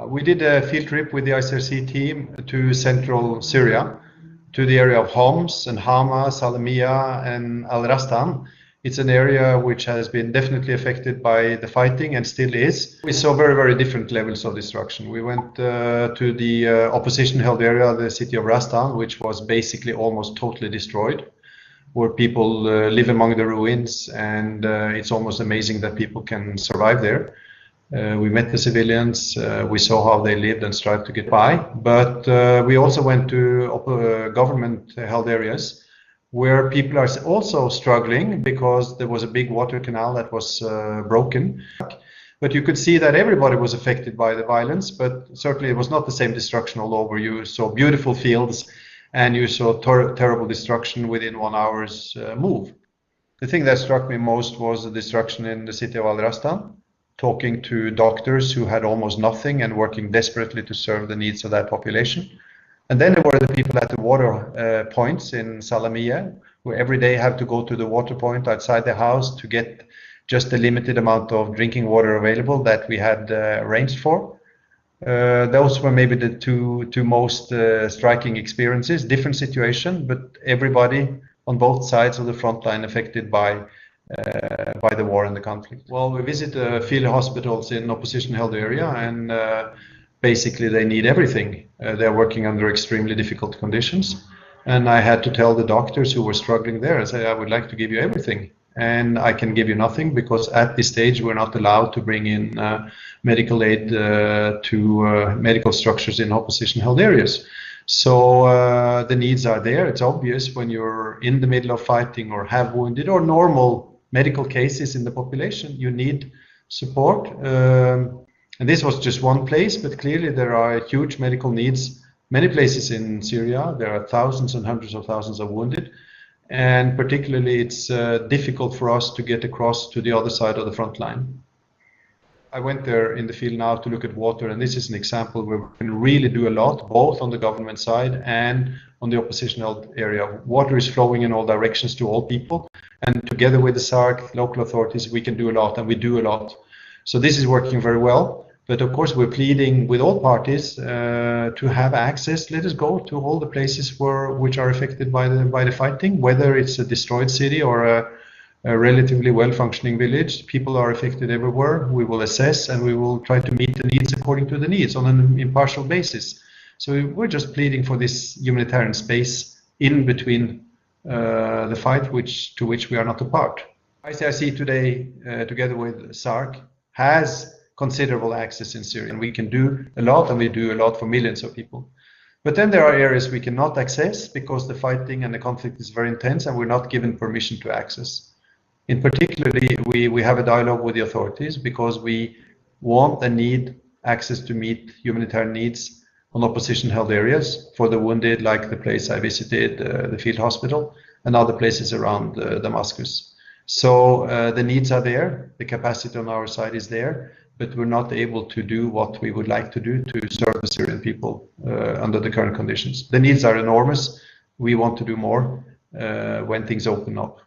We did a field trip with the ICRC team to central Syria, to the area of Homs and Hama, Salamiyya and Al-Rastan. It's an area which has been definitely affected by the fighting and still is. We saw very, very different levels of destruction. We went to the opposition-held area, the city of Rastan, which was basically almost totally destroyed, where people live among the ruins, and it's almost amazing that people can survive there. We met the civilians, we saw how they lived and strived to get by, but we also went to government-held areas where people are also struggling because there was a big water canal that was broken. But you could see that everybody was affected by the violence, but certainly it was not the same destruction all over. You saw beautiful fields and you saw terrible destruction within 1 hour's move. The thing that struck me most was the destruction in the city of Al-Rastan, talking to doctors who had almost nothing and working desperately to serve the needs of that population. And then there were the people at the water points in Salamiyya, who every day have to go to the water point outside their house to get just a limited amount of drinking water available that we had arranged for. Those were maybe the two most striking experiences. Different situation, but everybody on both sides of the front line affected by the war and the conflict. Well, we visit field hospitals in opposition-held area, and basically they need everything. They're working under extremely difficult conditions, and I had to tell the doctors who were struggling there, I said, I would like to give you everything, and I can give you nothing because at this stage we're not allowed to bring in medical aid to medical structures in opposition-held areas. So the needs are there. It's obvious when you're in the middle of fighting or have wounded or normal medical cases in the population, you need support. And this was just one place, but clearly there are huge medical needs. Many places in Syria, there are thousands and hundreds of thousands of wounded. And particularly it's difficult for us to get across to the other side of the front line. I went there in the field now to look at water, and this is an example where we can really do a lot, both on the government side and on the oppositional area. Water is flowing in all directions to all people, and together with the SARC, local authorities, we can do a lot, and we do a lot. So this is working very well, but of course we're pleading with all parties to have access. Let us go to all the places which are affected by the fighting, whether it's a destroyed city or a relatively well-functioning village. People are affected everywhere. We will assess and we will try to meet the needs according to the needs on an impartial basis. So we're just pleading for this humanitarian space in between the fight to which we are not a part. ICRC today, together with SARC, has considerable access in Syria, and we can do a lot, and we do a lot for millions of people. But then there are areas we cannot access because the fighting and the conflict is very intense and we're not given permission to access. In particularly, we have a dialogue with the authorities because we want and need access to meet humanitarian needs on opposition-held areas for the wounded, like the place I visited, the field hospital, and other places around Damascus. So the needs are there, the capacity on our side is there, but we're not able to do what we would like to do to serve the Syrian people under the current conditions. The needs are enormous. We want to do more when things open up.